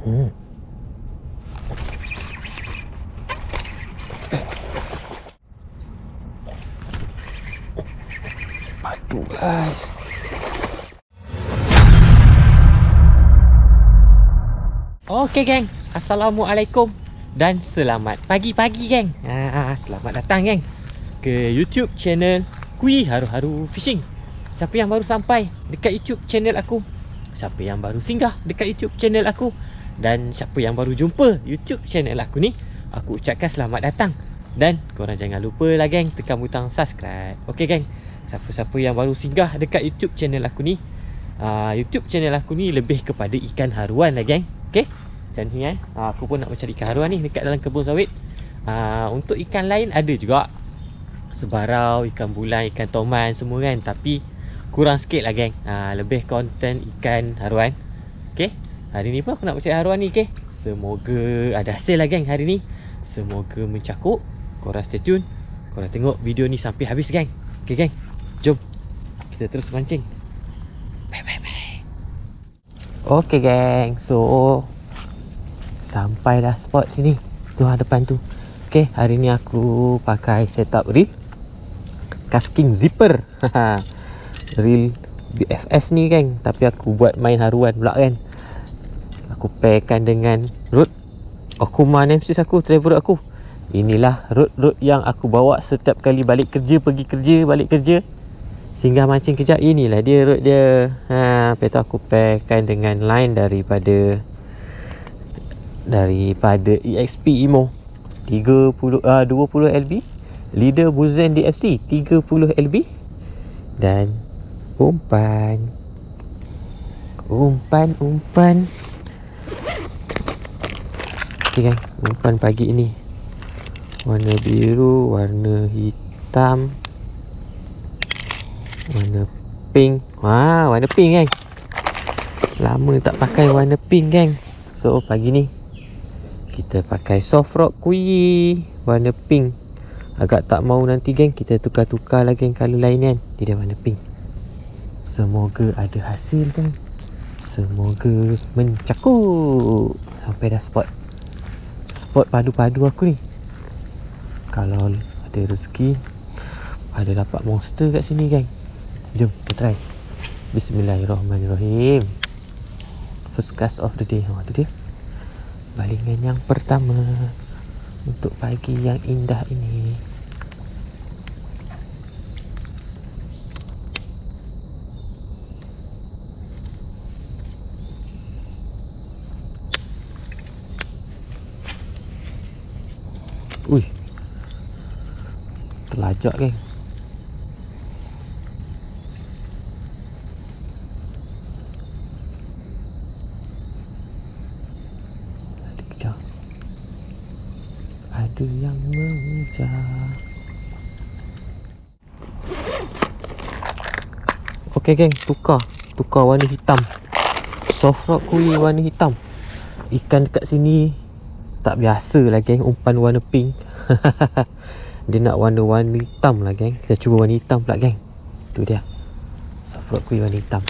Padu guys. Okey geng, Assalamualaikum dan selamat pagi-pagi geng. Selamat datang geng ke YouTube channel Kui Haru-Haru Fishing. Siapa yang baru sampai dekat YouTube channel aku, siapa yang baru singgah dekat YouTube channel aku, dan siapa yang baru jumpa YouTube channel aku ni, aku ucapkan selamat datang. Dan korang jangan lupa lah geng, tekan butang subscribe. Okey geng, siapa-siapa yang baru singgah dekat YouTube channel aku ni, YouTube channel aku ni lebih kepada ikan haruan lah geng. Okey, macam ni aku pun nak mencari ikan haruan ni dekat dalam kebun sawit. Untuk ikan lain ada juga, sebarau, ikan bulan, ikan toman semua kan, tapi kurang sikit lah geng. Lebih konten ikan haruan. Okey, hari ni pun aku nak mencari haruan ni. Okey, semoga ada hasil lah geng hari ni. Semoga mencakup. Korang stay tune, korang tengok video ni sampai habis geng. Okey geng, jom kita terus mancing. Bye bye bye. Okey geng, so sampai dah spot sini tu depan tu. Okey, hari ni aku pakai setup reel casking zipper. Reel BFS ni geng, tapi aku buat main haruan pula kan. Aku pairkan dengan rod Okuma Nemesis aku, travel rod aku. Inilah rod yang aku bawa setiap kali balik kerja, pergi kerja, balik kerja, singgah mancing kejap. Inilah dia rod dia. Lepas tu aku pairkan dengan line daripada EXP Imo 20 LB, leader Buzen DFC 30 LB, dan umpan. Okay kan, umpan pagi ini warna biru, warna hitam, warna pink. Warna pink kan, lama tak pakai warna pink geng. So pagi ni kita pakai soft rock Kui warna pink. Agak tak mau nanti geng, kita tukar-tukar lagi color lain kan. Dia warna pink. Semoga ada hasil geng, semoga mencakup. Sampai dah spot padu-padu aku ni. Kalau ada rezeki, ada dapat monster kat sini geng. Jom kita try. Bismillahirrahmanirrahim. First cast of the day. Tu dia balingan yang pertama untuk pagi yang indah ini. Ui, terlajak geng. Ada yang mengejar. Okey geng, tukar warna hitam. Soft rock Kui warna hitam. Ikan dekat sini tak biasa lah geng, umpan warna pink. Dia nak warna-warna hitam lah geng. Kita cuba warna hitam pula geng. Tu dia, soft rock Kui warna hitam.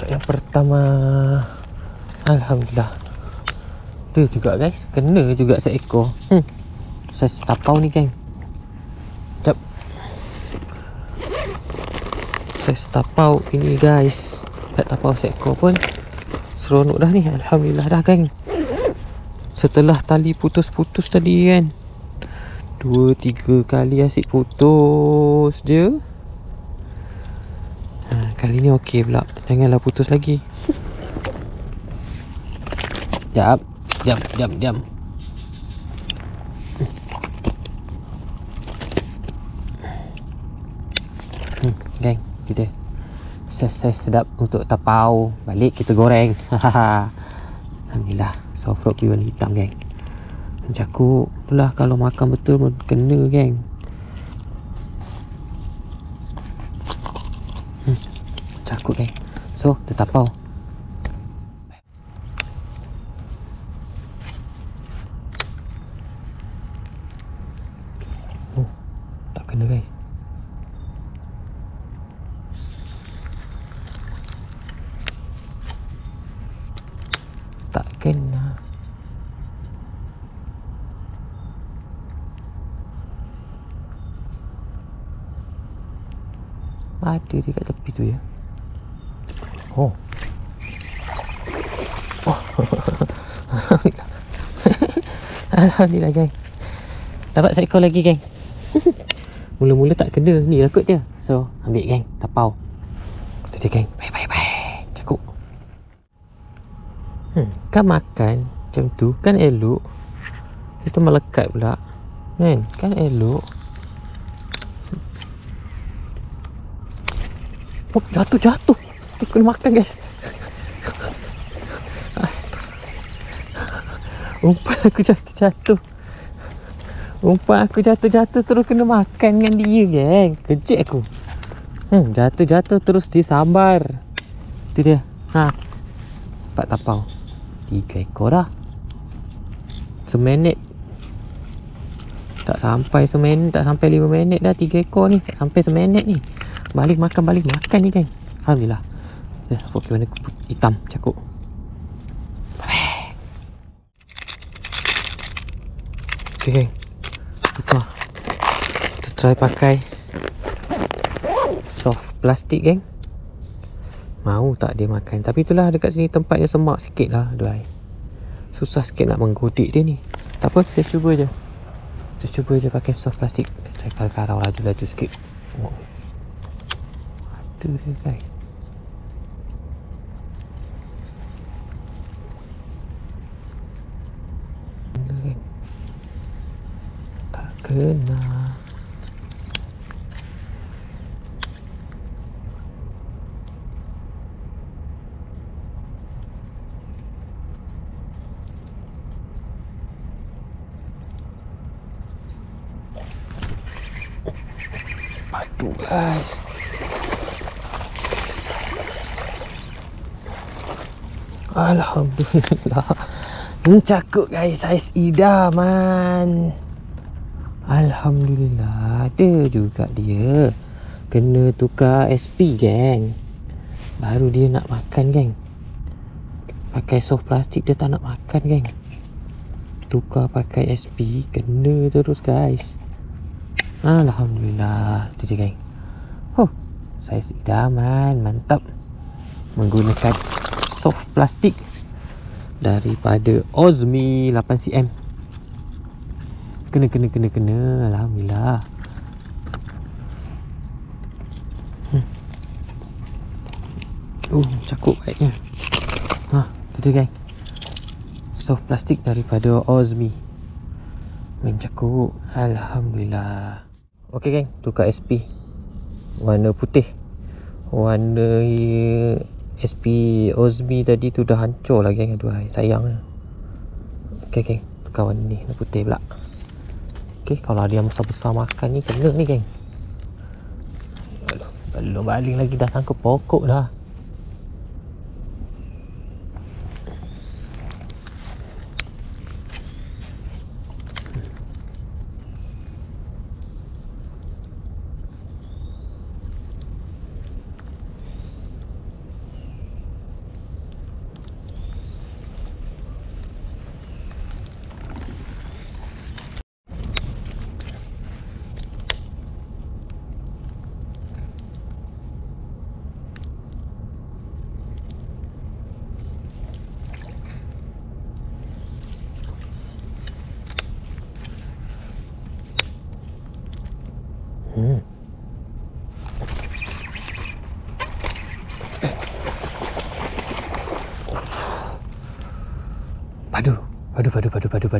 Yang pertama, alhamdulillah. Dia juga guys, kena juga seekor. Saiz tapau ni geng. Sekejap. Saiz tapau ini guys. Pet tapau seekor pun seronok dah ni. Alhamdulillah dah geng. Setelah tali putus-putus tadi kan, 2-3 kali asyik putus je. Kali ni okey pula. Janganlah putus lagi. Jap. Geng, kita saiz sedap untuk tapau. Balik kita goreng. Alhamdulillah. Soft rock warna hitam geng. Cakuk itulah kalau makan betul pun kena geng. Cakuk geng. So dia tapau. Oh, tak kena guys. Tak kena. Ada dia kat tepi tu ya. Oh. Oh. Alhamdulillah geng. Dapat seekor lagi geng. Mula-mula tak kena. Ni lah kot dia. So ambil geng. Tapau. Tu dia geng. Bye. Cakuk. Kan makan macam tu kan elok. Itu melekat pula. Kan elok. Oh, jatuh. Tu kena makan guys. Astaga. Umpan aku jatuh. Umpan aku jatuh terus kena makan dengan dia geng. Kejut aku. Jatuh terus disambar. Tu dia. Dapat tapau. 3 ekor dah. Seminit. Tak sampai 5 minit dah 3 ekor ni. Tak sampai seminit ni. Balik makan ni geng. Alhamdulillah. Okey warna hitam cakuk. Okey geng. Tukar. Kita try pakai soft plastik geng. Mau tak dia makan. Tapi itulah dekat sini tempat dia semak sikit lah. Susah sikit nak menggodik dia ni. Tak apa, kita cuba je pakai soft plastik. Try karau laju sikit. Ada dia guys. Tak kena. Aduh guys. Alhamdulillah. Cakuk guys, saiz idaman. Alhamdulillah. Ada juga dia. Kena tukar SP geng. Baru dia nak makan geng. Pakai soft plastik dia tak nak makan geng. Tukar pakai SP kena terus guys. Alhamdulillah. Itu je geng. Saiz idaman. Mantap. Menggunakan soft plastik daripada Ozmi 8cm. Kena. Alhamdulillah. Cakuk baiknya. Itu dia geng. Soft plastik daripada Ozmi. Cakuk. Alhamdulillah. Okey geng, tukar SP warna putih. Warna SP Ozmi tadi tu dah hancur lah geng. Aduh sayang. Okey geng, tukar warna ni, warna putih pula. Okey, kalau ada yang besar-besar makan ni kena ni geng. Belum baling lagi dah sangkut pokok dah.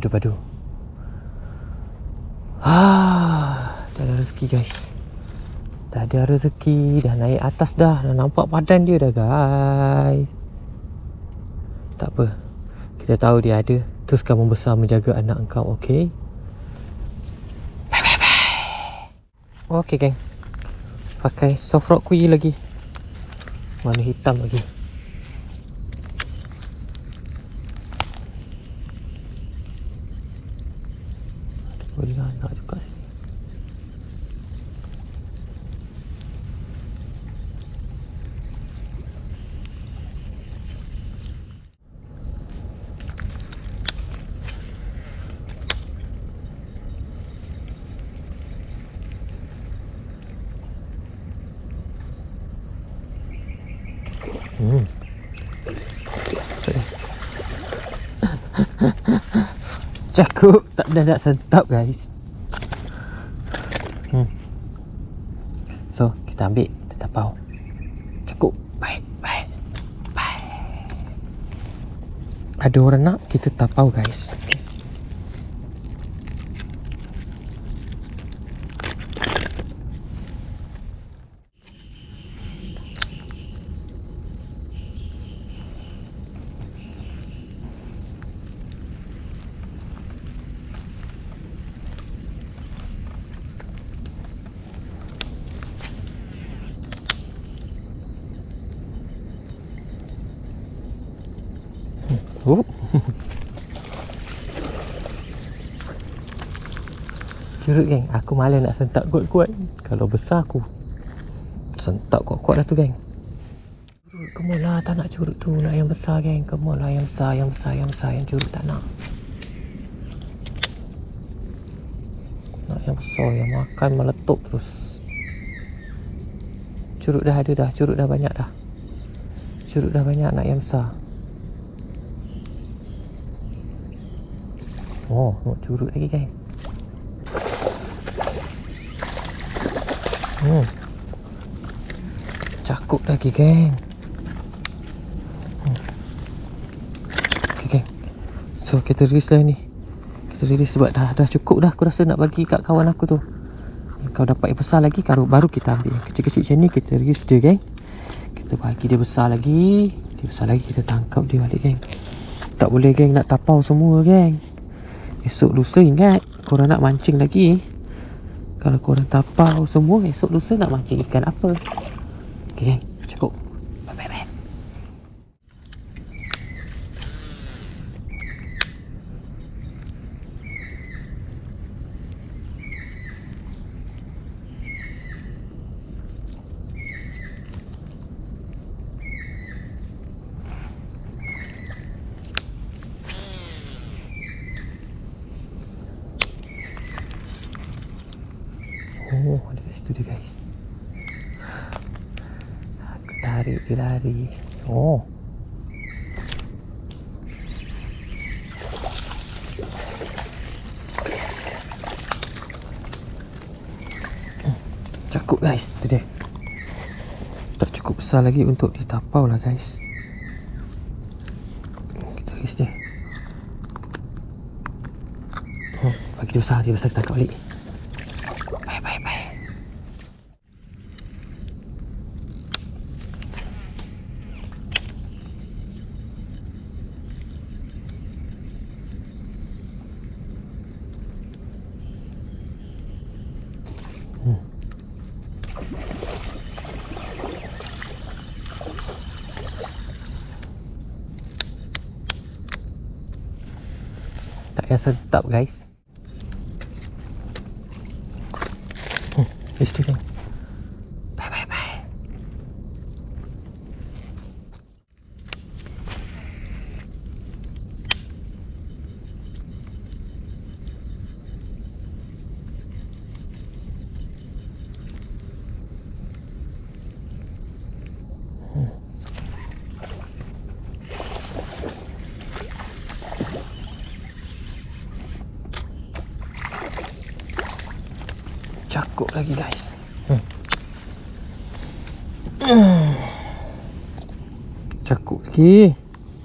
Padu. Dah ada rezeki guys. Dah ada rezeki. Dah naik atas dah. Dah nampak padan dia dah guys. Tak apa. Kita tahu dia ada. Teruskan membesar menjaga anak engkau, okey? Bye bye bye. Okey geng. Pakai soft rock kuih lagi. Warna hitam lagi. Boleh anak juga. Cakuk tak ada nak sentap guys. So kita ambil, kita tapau. Cakuk. Bye bye bye. Ada orang nak, kita tapau guys. Okay. Curut geng, aku malas nak sentak kuat-kuat. Kalau besar aku sentak kuat-kuat dah tu geng. Curut, come on lah, tak nak curut tu. Nak yang besar geng, come on lah, yang besar, yang besar, yang besar. Yang curut tak nak. Nak yang besar, yang makan meletup terus. Curut dah ada dah, curut dah banyak dah. Curut dah banyak, nak yang besar. Oh, nak curut lagi guys. Cakuk lagi geng. Okay geng. So kita release lah ni. Kita release sebab dah cukup dah. Aku rasa nak bagi kat kawan aku tu. Kau dapat yang besar lagi, baru kita ambil. Kecil-kecil macam ni kita release dia geng. Kita bagi dia besar lagi. Dia besar lagi, kita tangkap dia balik geng. Tak boleh geng nak tapau semua geng. Esok lusa ingat, korang nak mancing lagi. Kalau korang tapau semua, esok lusa nak mancing ikan apa? Okay geng, cukup. Bye bye bye. Oh, dekat situ dia guys. Aku tarik dia lari. Oh. Cukup guys, tu dia. Tak cukup besar lagi untuk ditapau lah guys. Kita release dia. Bagi dia besar kita tangkap balik. Bye bye bye. Tak payah sedap guys. Itu kan. Bye bye bye. Cakuk lagi guys. Cakuk lagi.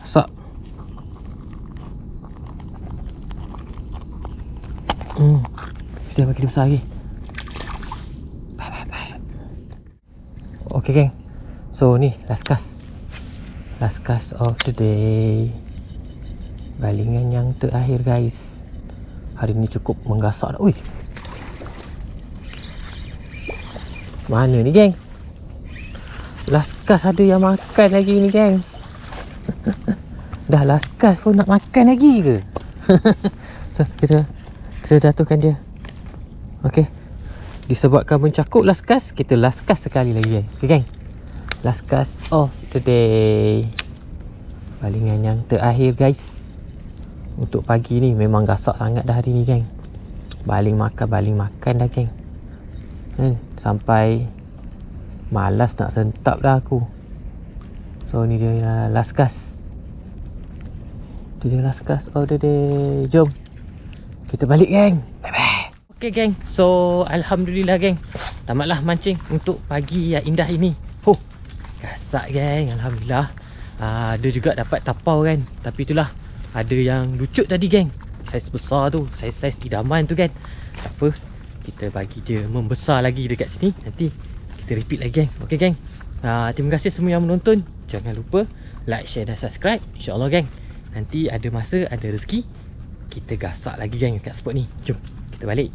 Masak. Kita bagi dia besar lagi. Bye bye bye. Okay geng. So ni last cast. Last cast of the day. Balingan yang terakhir guys. Hari ni cukup menggasak dah. Ui, mana ni geng? Last cast ada yang makan lagi ni geng. Dah last cast pun nak makan lagi ke? So kita jatuhkan dia. Okey. Disebabkan mencakup last cast, kita last cast sekali lagi geng. Okay geng, last cast of the day. Balingan yang terakhir guys. Untuk pagi ni memang gasak sangat dah hari ni geng. Baling makan dah geng. Sampai malas nak sentap dah aku. So ni dia last cast. Itu dia last cast of the day. Jom kita balik geng. Bye bye. Okay geng, so alhamdulillah geng, tamatlah mancing untuk pagi yang indah ini. Gasak geng, alhamdulillah. Ada juga dapat tapau kan. Tapi itulah, ada yang lucut tadi geng. Saiz besar tu, saiz idaman tu kan. Tak apa, kita bagi dia membesar lagi dekat sini. Nanti kita repeat lagi geng. Okay geng, terima kasih semua yang menonton. Jangan lupa like, share dan subscribe. InsyaAllah geng, nanti ada masa, ada rezeki, kita gasak lagi geng kat spot ni. Jom kita balik.